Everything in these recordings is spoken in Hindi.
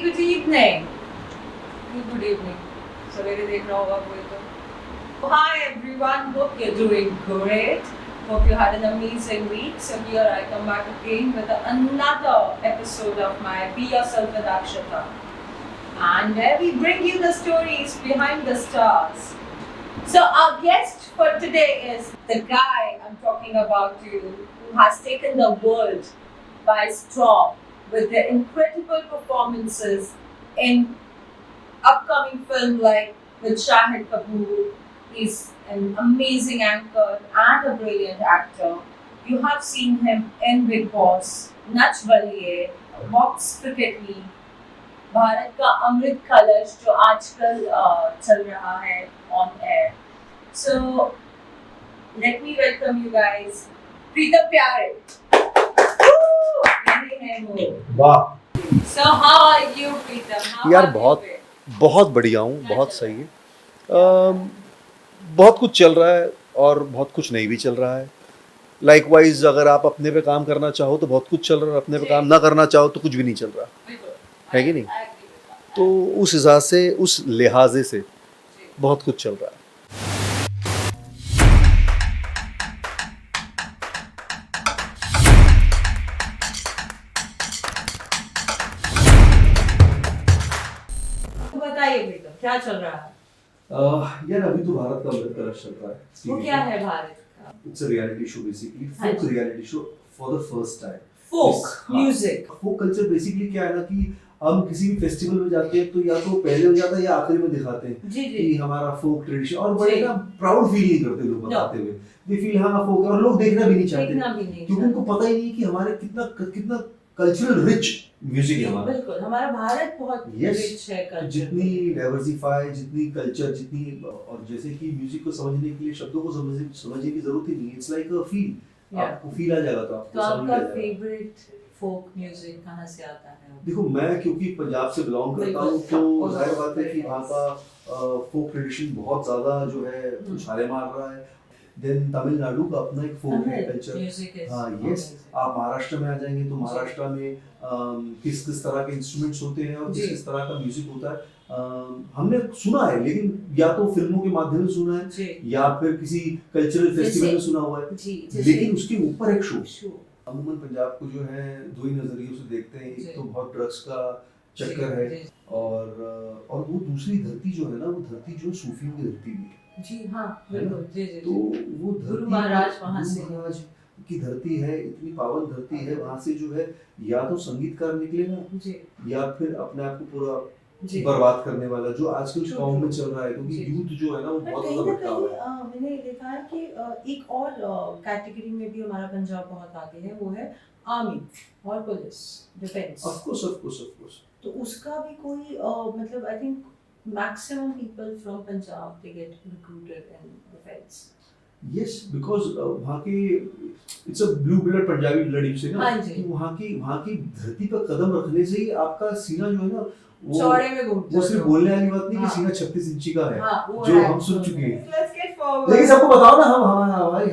good evening. Good evening. सवेरे देख रहा होगा कोई तो. Hi everyone, hope you're doing great. Hope you had an amazing week. So here I come back again with another episode of my Be Yourself with Akshata. And where we bring you the stories behind the stars. So our guest for today is the guy I'm talking about you, who has taken the world by storm with their incredible performances in upcoming film like with Shahid Kapoor. He's an amazing anchor and a brilliant actor. You have seen him in Big Boss, Nach Baliye, Box Cricket League, Bharat का अमृत कलश जो आजकल चल रहा है on air. So let me welcome you guys, Pritam Pyare. वाह So how are you, Pritam? How यार have you बहुत been? बहुत बढ़िया हूँ, बहुत सही है। बहुत कुछ चल रहा है और बहुत कुछ नहीं भी चल रहा है। लाइकवाइज अगर आप अपने पे काम करना चाहो तो बहुत कुछ चल रहा है, अपने पे काम ना करना चाहो तो कुछ भी नहीं चल रहा बिल्कुल. है कि नहीं? I agree with that. तो उस हिसाब से, उस लिहाजे से बहुत कुछ चल रहा है। तो बताइए प्रीतम, क्या चल रहा है? यार अभी तो भारत का अमृत कलश चल रहा है। वो क्या है भारत का? It's a reality show basically, हाँ फोक जी. Reality show for the first time. Folk हाँ. music. फोक कल्चर बेसिकली क्या है ना कि हम किसी भी फेस्टिवल में जाते हैं तो या तो पहले हो जाता है या आखिरी में दिखाते हैं जी कि जी. हमारा फोक ट्रेडिशन, और बड़े जी. ना प्राउड फील नहीं करते लोग बताते हुए। दे फील हाँ फोक, और लोग देखना भी नहीं चाहते देखना भी नहीं क्योंकि उनको पता ही नहीं कि हमारे कितना कितना कल्चरल रिच म्यूजिक है हमारा। बिल्कुल, हमारा भारत बहुत Yes. रिच है कल्चर. जितनी डाइवर्सिफाई, जितनी कल्चर, जितनी, और जैसे कि म्यूजिक को समझने के लिए शब्दों को समझने की जरूरत ही नहीं है। It's like a feel. Yeah. आपको फील आ जाएगा तो आपको तो समझ में आपका आ जाएगा। फेवरेट फोक म्यूजिक कहाँ से आता है? देखो मैं क्योंकि पंजाब से बिलोंग करता हूँ बिल्कुल. तो Oh, जाहिर बात है कि very वहाँ nice. का फोक ट्रेडिशन बहुत ज्यादा जो है उछाले मार रहा है। देन तमिलनाडु का अपना एक फोक है कल्चर। म्यूजिक इज हाँ यस, आप महाराष्ट्र में आ जाएंगे तो महाराष्ट्र में किस किस तरह के इंस्ट्रूमेंट्स होते हैं और जी. किस किस तरह का म्यूजिक होता है हमने सुना है, लेकिन या तो फिल्मों के माध्यम से सुना है जी या फिर किसी कल्चरल फेस्टिवल में जैसे- सुना हुआ है, जी. लेकिन उसके ऊपर एक शो। शो. अमूमन पंजाब को जो है दो ही नजरियों से देखते हैं। जी. एक तो बहुत ड्रग्स का चक्कर जी, है जी. और वो दूसरी धरती जो है ना, वो धरती जो सूफियों की धरती भी है। जी हाँ है ना? बिल्कुल. जी जी तो जी. वो गुरु धरती, महाराज वहाँ से- गुरु महाराज की धरती है, इतनी पावन धरती है। वहाँ से जो है या तो संगीतकार निकलेगा जी या फिर अपने आप को पूरा जी. बर्बाद करने वाला, जो आजकल True, कौम में true. चल रहा है, क्योंकि जी. यूथ जो है ना वो पर बहुत कहीं ज्यादा ना भटका हुआ है। कहीं मैंने देखा है कि एक और कैटेगरी में भी हमारा पंजाब बहुत आगे है, वो है आर्मी और पुलिस, डिफेंस. ऑफ कोर्स तो उसका भी कोई मतलब I think maximum people from Punjab they get recruited in defence. Yes, because वहाँ की it's a blue blood Punjabi blood से ना, हाँ जी. कि वहाँ की धरती पर कदम रखने से ही आपका सीना जो है ना वो चौड़े में घूमते वो सिर्फ बोलने वाली बात नहीं कि हाँ. सीना 36 इंची का है, हाँ, वो जो है. हम सुन चुके हैं। Let's get forward. लेकिन सबको बताओ ना,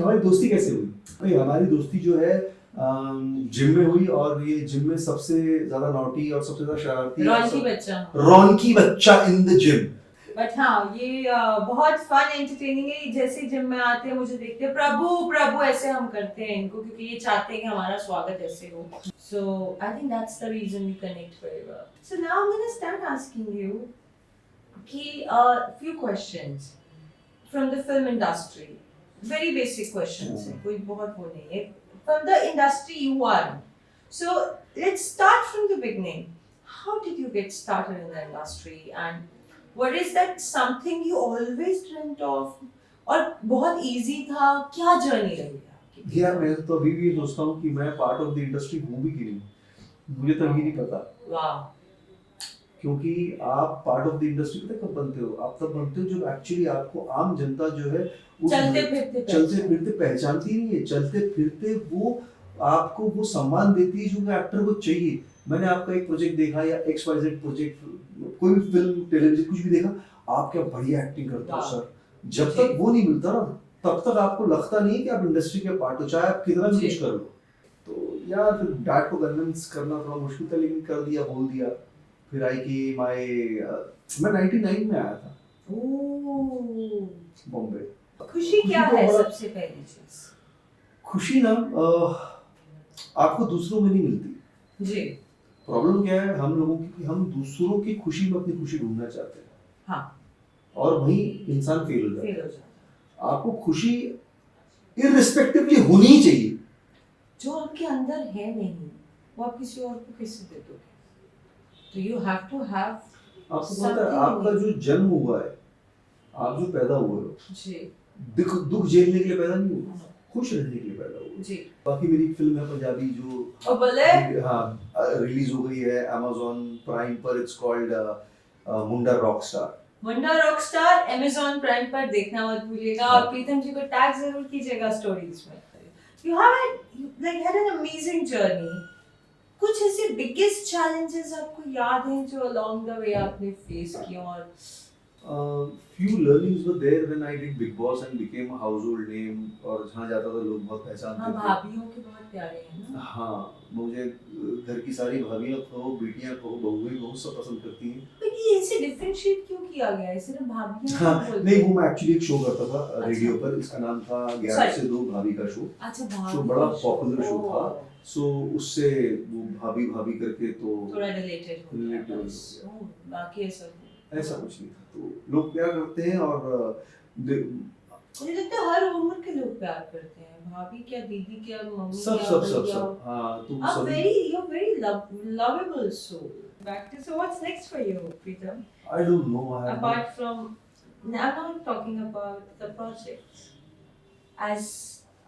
हमारी दोस्ती कैसे हुई? भाई हमारी दोस्ती जो है जिम में हुई, और ये जिम में सबसे ज्यादा नॉटी और सबसे ज्यादा शरारती रौनकी बच्चा. रौनकी बच्चा इन द जिम। बट हाँ ये बहुत फन एंटरटेनिंग है. जैसे जिम में आते हैं मुझे देखते हैं प्रभु प्रभु ऐसे हम करते हैं इनको, क्योंकि ये चाहते हैं कि हमारा स्वागत ऐसे हो. So I think that's the reason we connect very well. So now I am gonna start asking you कि few questions from the film industry. Very basic questions हैं, कोई बहुत वो नहीं है. From the industry you are in. So let's start from the beginning. How did you get started in the industry and what is that something you always dreamt of? और बहुत easy था, क्या journey रही आपकी? यार मैं तो अभी भी सोचता हूँ कि मैं पार्ट ऑफ द इंडस्ट्री हूँ भी कि नहीं, मुझे तो अभी नहीं पता। वाह. क्योंकि आप पार्ट ऑफ द इंडस्ट्री पता कब बनते हो? आप तब बनते हो जब एक्चुअली आपको आम जनता जो है चलते फिरते पहचानती नहीं है। चलते फिरते वो आपको वो सम्मान देती है जो एक्टर को चाहिए। मैंने आपका एक प्रोजेक्ट देखा या XYZ प्रोजेक्ट, कोई भी फिल्म टेलीविजन कुछ भी देखा, आप क्या बढ़िया एक्टिंग करते हो सर। जब तक वो नहीं मिलता ना तब तक आपको लगता नहीं कि आप इंडस्ट्री के पार्ट हो, चाहे आप कितना भी कुछ कर लो। तो यार फिर डैड को कन्विंस करना थोड़ा मुश्किल था, लेकिन कर दिया, बोल दिया। फिर आई कि मैं 99 में आया था ओह, बॉम्बे। खुशी क्या तो है बड़ा- सबसे पहली चीज? खुशी ना आपको दूसरों में नहीं मिलती। जी। प्रॉब्लम क्या है हम लोगों की कि हम दूसरों की खुशी में अपनी खुशी ढूंढना चाहते हैं हाँ, और वहीं इंसान फेल हो जाता फेल है। हो जाता आपको खुशी इररिस्पेक्टिवली होनी चाहिए। है। जो आपके अंदर है नहीं, वो आप किसी और को कैसे दे दोगे? तो यू हैव टू हैव आपको पता है आपका जो जन्म हुआ है, आप जो पैदा हुए हो, जी दुख झेलने के लिए पैदा नहीं हुए, खुश रहने के लिए पैदा हुए। जी। बाकी मेरी एक फिल्म है पंजाबी जो और बोले हाँ रिलीज हो गई है Amazon प्राइम पर। It's called Munda Rockstar. Munda Rockstar Amazon prime पर देखना मत भूलिएगा और प्रीतम जी को टैग जरूर कीजिएगा स्टोरीज में। You have had an amazing journey. कुछ ऐसे बिगेस्ट चैलेंजेस आपको याद हैं जो along the way आपने फेस किए? और few learnings were there when I did Big Boss and became a household name और जहाँ जाता था लोग बहुत पहचानते हाँ, थे। भाभियों के बहुत प्यारे हैं ना। हाँ मुझे घर की सारी भाभियाँ कहो, बेटियाँ कहो, बहुएं कहो, सब पसंद करती हैं। पर ये ऐसे डिफरेंशिएट क्यों किया गया है? सिर्फ भाभियां हाँ, क्यों बोलते नहीं हैं? वो मैं एक्चुअली एक शो करता था अच्छा। रेडियो पर। इसका नाम था 11 Sorry. से 2 भाभी का शो। अच्छा, तो भाभी बड़ा का शो। पॉपुलर शो था। ओह, सो उससे वो भाभी भाभी करके तो थोड़ा रिलेटेड हो गया Relatable बस। ओह, बाकी ऐसा ऐसा कुछ नहीं था। तो लोग प्यार करते हैं और मुझे लगता है हर उम्र के लोग प्यार करते हैं। भाभी क्या, दीदी क्या, मम्मी सब क्या, सब सब भैया। सब हाँ तो You're सभी very lovable soul. Back to, so what's next for you, Pritam? I don't know I have Apart from, I'm not talking about the projects as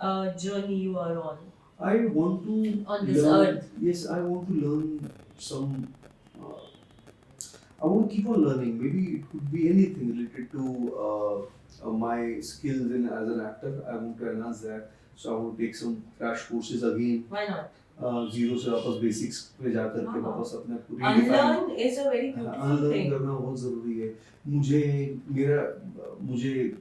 a journey you are on. I want to On this learn, earth. yes I want to learn some I want to keep on learning. Maybe it could be anything related to my skills in as an actor. I want to enhance that. So I want to take some crash courses again. Why not? Zero से वापस बेसिक्स पे जा करके हाँ। वापस अपने आप को Unlearn is a very beautiful unlearn thing. करना बहुत जरूरी है। मुझे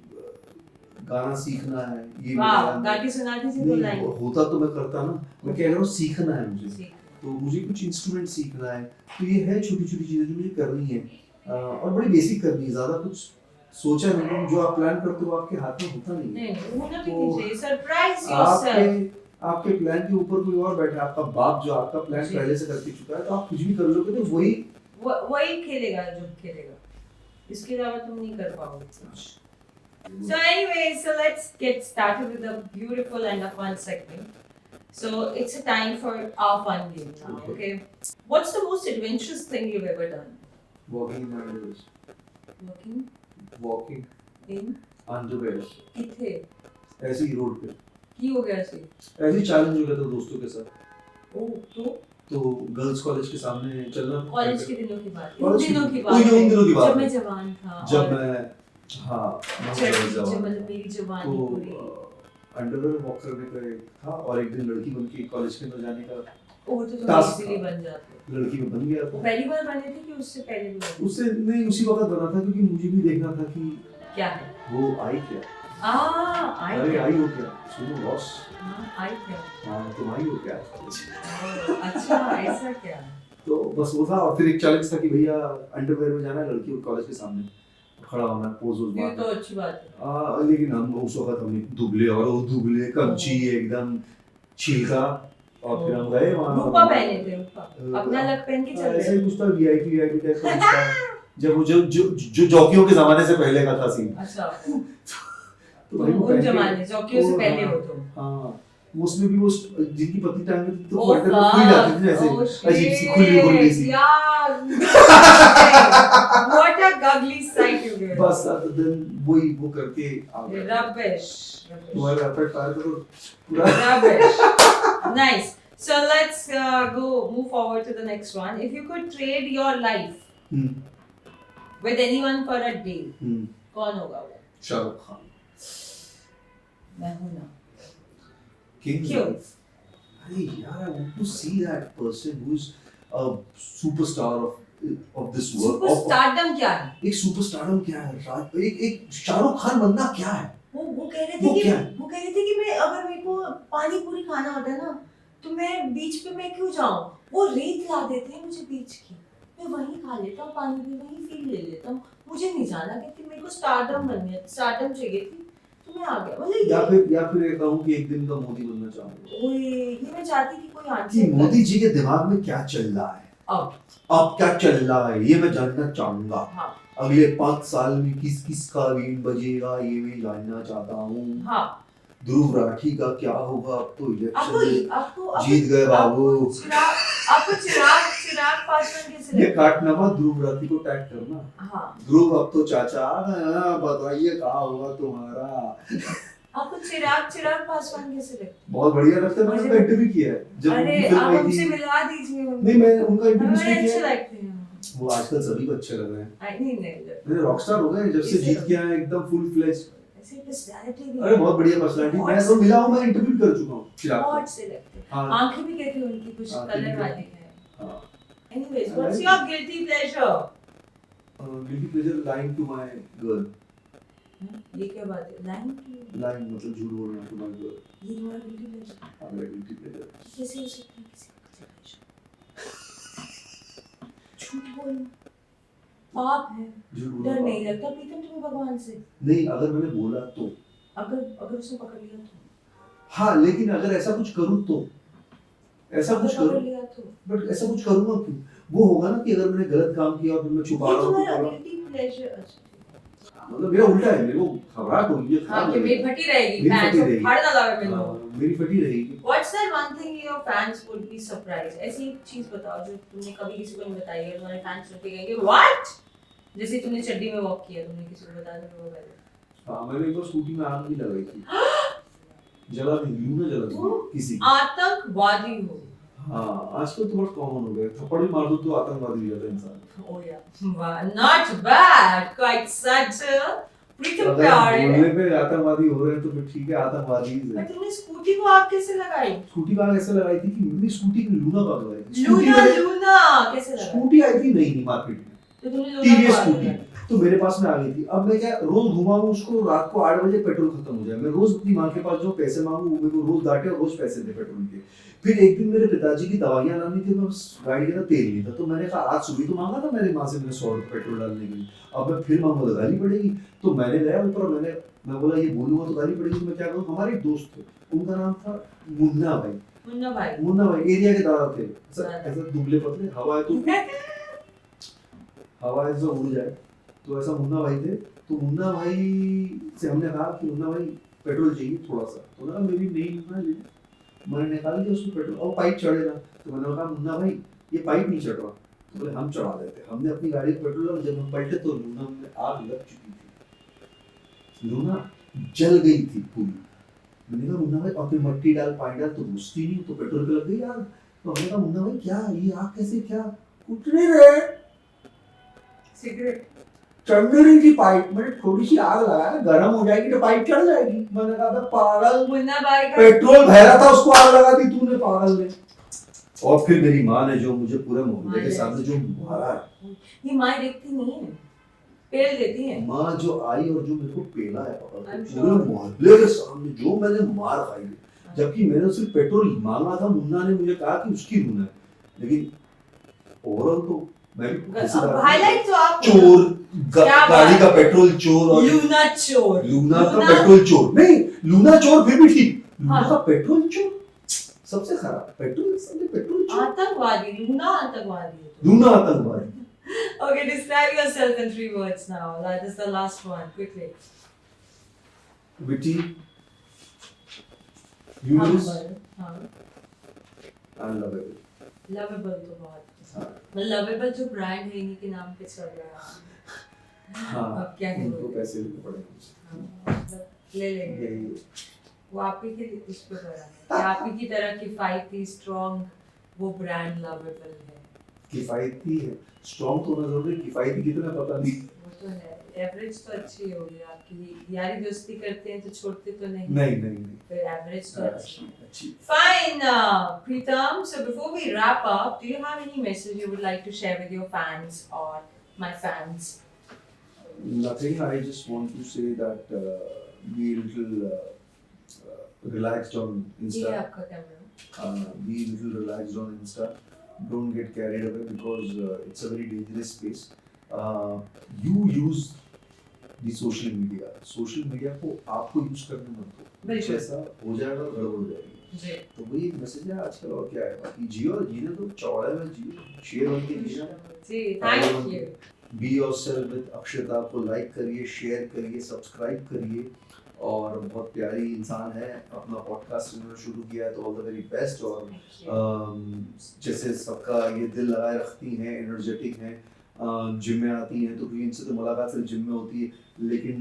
गाना सीखना है। ये वाह, मेरा- गा के सुना दीजिए दो नहीं लाइन। होता तो मैं करता ना। मैं कह रहा हूँ सीखना है मुझे। सीख। तो मुझे कुछ इंस्ट्रूमेंट सीखना है। तो ये है छोटी छोटी चीजें जो मुझे करनी है और बड़ी बेसिक करनी है। ज्यादा कुछ सोचा नहीं। जो आप प्लान करते हो आपके हाथ में होता नहीं है। नहीं, होना भी तो नहीं चाहिए। Surprise yourself. आपके प्लान के ऊपर कोई और बैठा है, आपका बाप जो आपका प्लान जी। पहले से करके चुका है, तो आप कुछ भी कर लोगे तो वही खेलेगा जो खेलेगा। इसके अलावा तुम नहीं कर पाओगे कुछ। So anyway, so let's get started with a beautiful and a fun segment. So it's a time for our fun game now, okay? What's the most adventurous thing you've ever done? walking in my underwear, Working walking in underwear, किथे? ऐसे ही रोड पे की हो गया सी? ऐसे ही चैलेंज हो गया था दोस्तों के साथ। ओ तो गर्ल्स कॉलेज के सामने चलना। कॉलेज के दिनों की बात है। कॉलेज उन दिनों की- की बात उन है। दिनों की बात जब है। मैं जवान था। जब और मैं हाँ जब मतलब मेरी जवानी तो पूरी। अंडरवेयर वॉक करने का एक था और एक दिन लड़की बन के कॉलेज के अंदर जाने का वो तो टास्क इजीली था। बन जाते। लड़की में बन गया वो था। पहली बार बने थे कि उससे पहले भी बने? उससे नहीं उसी वक्त बना था क्योंकि मुझे भी देखना था कि क्या है? वो आई क्या। आई अरे क्या? आई हो क्या सुनो बॉस। आई क्या? हाँ तुम आई हो क्या। अच्छा, ऐसा क्या? तो बस वो था और फिर एक चैलेंज था कि भैया अंडरवेयर में जाना है लड़की को कॉलेज के सामने खड़ा होना है पोज वोज ये मारना तो है। अच्छी बात है। लेकिन हम उस वक्त हमने दुबले और वो दुबले कमची एकदम छिलका और फिर हम गए वहाँ। रूपा पहने थे, रूपा अपना लक पहन के चल ऐसा रहे ही कुछ था वीआईपी टाइप का कुछ था। जब वो जो जॉकियों के जमाने से पहले का था सीन। अच्छा, तो भाई वो उन पहन के- जमाने जॉकियों से वो, पहले हाँ, हो तुम। हाँ उसमें भी वो जिनकी पतली टांगे थी तो Oh, क्वार्टर में खुल जाती थी oh, ऐसे अजीब सी खुली खुली सी। यार, what a ugly sight you gave. बस देन वो करके आ गए। Rubbish. तुम्हारे एफर्ट पाए तो पूरा Rubbish. Nice. So let's move forward to the next one. If you could trade your life with anyone for a day, कौन होगा वो? शाहरुख खान। मैं हूँ ना। King's क्यों? life. अरे यार I want to see that person who is a superstar of this world. Superstardom क्या है? एक सुपरस्टारडम क्या है? एक शाहरुख खान बनना क्या है? वो कह रहे वो थे क्या कि है? वो कह रहे थे कि मैं अगर मेरे को पानी पूरी खाना होता है ना तो मैं बीच पे मैं क्यों जाऊं? वो रेत ला देते हैं मुझे बीच की, मैं वहीं खा लेता हूँ पानी भी, वहीं फील ले लेता हूँ, मुझे नहीं जाना क्योंकि मेरे को स्टारडम बननी है, स्टारडम चाहिए थी तो मैं आ गया। मतलब या फिर ये कहूँ कि एक दिन का मोदी बनना चाहूंगा। ओए ये मैं चाहती थी कोई कि आंसर मोदी जी के दिमाग में क्या चल रहा है, अब क्या चल रहा है ये मैं जानना चाहूंगा। हाँ अगले 5 साल में किस किस का बीन बजेगा ये मैं जानना चाहता हूँ। हाँ ध्रुव राठी का क्या होगा, अब तो इलेक्शन में आपको जीत गए बाबू। आपको चिराग पासवान कैसे ये लगता है? काटनामा ध्रुव राठी को टैग करना। हाँ ध्रुव अब तो चाचा आ गए हैं, बताइए क्या होगा तुम्हारा। आपको चिराग पासवान कैसे लगता है? बहुत बढ़िया लगता है, मैंने उनका इंटरव्यू किया है जब अरे उनकी फिल्म आप आई हमसे थी। मिलवा दीजिए उनको। नहीं मैं उनका इंटरव्यू हमें अच्छे किया है। लगते हैं वो आजकल सभी को अच्छे लग रहे हैं। आई नहीं मेरे रॉकस्टार हो गए जब से जीत के आए एकदम फुल फ्लेज। ऐसे पर्सनालिटी भी अरे बहुत बढ़िया पर्सनालिटी, मैं तो मिला हूं, मैं इंटरव्यू कर चुका हूं चिराग को। बहुत से लगते हैं। हाँ। आंखें भी कहती हैं उनकी कुछ कलर वाली है। हां anyways what's your guilty pleasure? Guilty pleasure lying to my girl. ये क्या बात है? लाइंग मतलब झूठ बोलना टू माय गर्ल। ये तुम्हारा गिल्टी प्लेजर? हां मेरा गिल्टी प्लेजर। कैसे हो सकता है किसी का गिल्टी प्लेजर? झूठ बोलना पाप है। डर नहीं लगता प्रीतम तुम्हें भगवान से? नहीं अगर मैंने बोला तो, अगर उसने पकड़ लिया तो? हाँ लेकिन अगर ऐसा कुछ करूं तो, ऐसा कुछ करूं लिया तो? बट ऐसा कुछ करूंगा क्यों? वो होगा ना कि अगर मैंने गलत काम किया और फिर मैं छुपा रहा हूं तो तुम्हारा गिल्टी प्लेजर मतलब मेरा उल्टा है, मेरे को घबराहट होगी। हां कि मेरी फटी रहेगी, फैंस को फाड़ ना लगा मेरे को। मेरी फटी रहेगी। What's that one thing your fans would be surprised? ऐसी एक चीज बताओ जो तुमने कभी किसी को नहीं बताई है, तुम्हारे फैंस सुन के कहेंगे व्हाट? जैसे तुमने चड्डी में वॉक किया, तुमने किसी को बताया था वो पहले। हां मैंने एक बार स्कूटी में आग भी लगाई थी। जला दी, यूं ना जला दी किसी की। आतंकवादी हो। हाँ आजकल तो बहुत कॉमन हो गया, थप्पड़ भी मार दो तो आतंकवादी हो जाता है इंसान। Oh yeah, not bad, quite subtle. प्रीतम प्यार है। बोलने पे आतंकवादी हो रहे हैं तो फिर ठीक है आतंकवादी ही पर है। तुमने स्कूटी को आग कैसे लगाई? स्कूटी का ऐसे लगाई थी कि मेरी स्कूटी की लूना का लगाई थी। लूना कैसे लगाई? स्कूटी आई थी नहीं मार्केट में, तो तुमने लूना टीवीएस को आग स्कूटी लगाई। तो मेरे पास में आ गई थी। अब मैं क्या रोज घुमाऊं उसको, रात को 8 बजे पेट्रोल खत्म हो जाए, मैं रोज अपनी मां के पास जो पैसे मांगू वो मेरे को रोज डांटे और रोज पैसे दे पेट्रोल के। फिर एक दिन मेरे पिताजी की दवाइयां लानी थी, मैं उस गाड़ी के अंदर तेल नहीं था तो मैंने कहा आज सुबह तो मांगा था मेरी मां से मैंने 100 रुपये पेट्रोल डालने के लिए, अब मैं फिर मांगूंगा तो गाली पड़ेगी। तो मैंने गया ऊपर, मैं बोला ये बोलूंगा तो गाली पड़ेगी तो मैं क्या करूं। हमारे एक दोस्त थे, उनका नाम था मुन्ना भाई एरिया के दादा थे, ऐसा दुबले पतले, हवा ऐसा उड़ जाए तो ऐसा मुन्ना भाई थे। तो मुन्ना भाई से हमने कहा कि मुन्ना भाई पेट्रोल चाहिए थोड़ा सा, तो उन्होंने कहा मेरी नहीं मुन्ना जी, मैंने निकाल दिया उसको पेट्रोल और पाइप चढ़ेगा। तो मैंने कहा मुन्ना भाई ये पाइप नहीं चढ़ रहा, तो बोले हम चढ़ा देते। हमने अपनी गाड़ी में पेट्रोल डाला, जब हम पलटे तो लूना में आग लग चुकी थी, लूना जल गई थी पूरी। मैंने कहा मुन्ना भाई और फिर मट्टी डाल पानी डाल तो घुसती नहीं, तो पेट्रोल पे लग गई आग। तो हमने कहा मुन्ना भाई क्या ये आग कैसे, क्या कुछ नहीं रहे सिगरेट चढ़ने रही थी पाइप, मैंने थोड़ी सी आग लगाया गर्म हो जाएगी तो पाइप चढ़ जाएगी। मैंने कहा पागल, मुन्ना भाई का पेट्रोल भर रहा था उसको आग लगा दी तूने पागल ने। और फिर मेरी माँ ने जो मुझे पूरे मोहल्ले के सामने जो मारा, ये माँ देखती नहीं है, पेल देती है। माँ जो आई और जो मेरे को पेला है पूरे मोहल्ले के सामने जो मैंने मार खाई है, जबकि मैंने सिर्फ पेट्रोल मांगा था। मुन्ना ने मुझे कहा कि उसकी लूना है, लेकिन ओवरऑल तो मैं हाईलाइट तो आप चोर, गाड़ी का पेट्रोल चोर और लूना चोर, लूना का पेट्रोल चोर नहीं, लूना चोर फिर भी ठीक, लूना का पेट्रोल चोर सबसे खराब। पेट्रोल चोर, आतंकवादी, लूना आतंकवादी। Okay, describe yourself in 3 words now. That is the last one. Quickly. Witty, humorous, हाँ, and lovable. Lovable तो बहुत, मतलब lovable जो ब्रांड है इन्हीं के नाम पे चल रहा है। हाँ, अब क्या है उनको पैसे लेने पड़ेंगे। मतलब ले लेंगे। वो आप ही के उस पे बना है, कि आप ही की तरह किफायती स्ट्रॉन्ग वो ब्रांड लवेबल है। किफायती है, स्ट्रॉन्ग तो होना जरूरी है, किफायती कितना पता नहीं। वो तो है, एवरेज तो अच्छी होगी आपकी, यारी दोस्ती करते हैं तो छोड़ते तो नहीं। नहीं फिर एवरेज तो अच्छी। Fine, Pritam. So before we wrap up, do you have any message you would like to share with your fans or my fans? Nothing. I just want to say that be a little relaxed on Insta. ये आपका camera. Be a little relaxed on Insta. don't get carried away because it's a very dangerous space. You use the social media. Social media को आपको यूज करने मत दो, बिल्कुल। जैसा हो जाएगा गड़बड़ हो जाएगी। जी तो वही एक मैसेज है आजकल, और क्या है, बाकी जियो और जीने तो चौड़ा में जियो, शेयर बन के जीना। जी thank you. Be yourself with Akshata को लाइक करिए, शेयर करिए, सब्सक्राइब करिए, और बहुत प्यारी इंसान है, अपना पॉडकास्ट इन्होंने शुरू किया है तो ऑल द वेरी बेस्ट। और जैसे सबका ये दिल लगाए रखती हैं, एनर्जेटिक हैं, जिम में आती हैं, तो क्योंकि इनसे तो मुलाकात सिर्फ जिम में होती है, लेकिन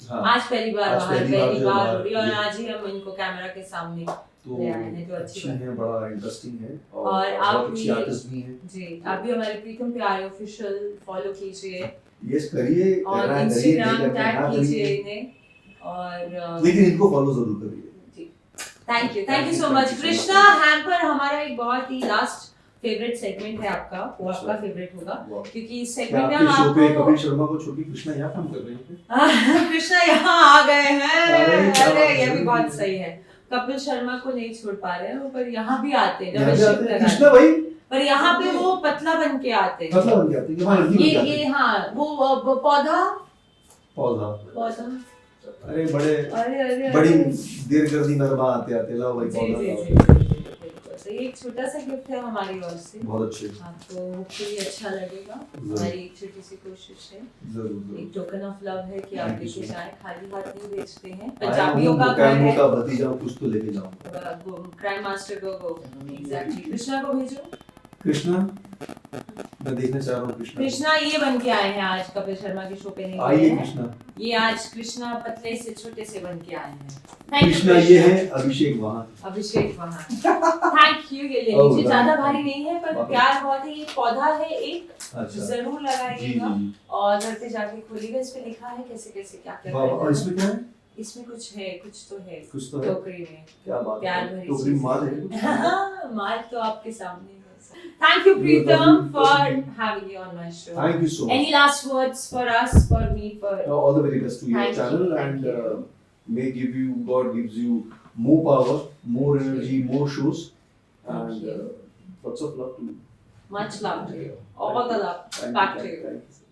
हाँ आज पहली बार आज बाहर पहली बार पहली जो बार बाहर हो रही है और ये- आज ही हम इनको कैमरा के सामने तो ले आए हैं, जो अच्छी अच्छी बात है, बड़ा इंटरेस्टिंग है, और और आप बहुत अच्छी भी- आर्टिस्ट भी हैं। जी आप भी हमारे प्रीतम प्यारे ऑफिशियल फॉलो कीजिए यस करिए, और करना है, करिए, इंस्टाग्राम नहीं करना है, टैग ना कीजिए करिए, इन्हें और लेकिन इनको फॉलो जरूर करिए। Thank you so much Krishna. Hamper हमारा एक बहुत ही लास्ट फेवरेट सेगमेंट है आपका, वो आपका फेवरेट होगा वाह। क्योंकि इस क्या सेगमेंट में आपके हम शो पे आपको कपिल शर्मा को छोटी कृष्णा यहाँ काम कर रहे हैं? कृष्णा यहाँ आ गए हैं। अरे, क्या अरे बात ये है। भी बहुत सही है। कपिल शर्मा को नहीं छोड़ पा रहे हैं वो, पर यहाँ भी आते हैं यहाँ जब पे शिफ्ट आते हैं, लगाते कृष्णा हैं। भाई पर यहाँ पे वो पतला बन के आते हैं। पतला बन के आते हैं, यहाँ लड़की बन के आते ये हैं। हाँ वो पौधा पौधा, पौधा अरे बड़े अरे अरे बड़ी अरे। देर कर दी नरमा आते आते, लाओ भाई जी पौधा जी लाओ। जी बिल्कुल। तो ये एक छोटा सा गिफ्ट है हमारी ओर से, बहुत अच्छे, आपको होपफुली अच्छा लगेगा। जरूर। हमारी एक छोटी सी कोशिश है, जरूर एक टोकन ऑफ लव है कि आप Thank you लेके so much। जाएं, खाली हाथ नहीं भेजते हैं। आया पंजाबियों हूँ का तो घर कैमो है, का भतीजा हूँ, कुछ तो लेके जाऊंगा। ग्रैंड मास्टर को एग्जैक्टली कृष्णा को भेजो। कृष्णा, मैं देखना चाह रहा हूँ कृष्णा। कृष्णा ये बन के आए हैं आज, कपिल शर्मा के शो पे नहीं आए आइए हैं। कृष्णा। ये आज कृष्णा पतले से छोटे से बन के आए हैं। Thank you, कृष्णा ये है, अभिषेक वहाँ। अभिषेक वहाँ। थैंक यू, ये ले Oh, लीजिए, ज्यादा thank you। भारी नहीं है पर बहुत प्यार बहुत है। ये पौधा है एक, अच्छा जरूर जी लगाइएगा जी और घर पे जाके खोलिएगा। इस पे लिखा है कैसे कैसे क्या क्या वाह, करना और है। इसमें क्या है? इसमें कुछ है, कुछ तो है कुछ तो है, टोकरी में। क्या बात प्यार है, भरी टोकरी में चीज़। माल है कुछ? माल तो आपके सामने है। Thank you Pritam for having you on my show. Thank you so much. Any last words for us, for me, for All the very best to your Thank you, channel, thank and you. may give you, God gives you more power, more energy, more shows, Thank and you. lots of love to you. much love to you. All the love Thank back you, to you. thank you.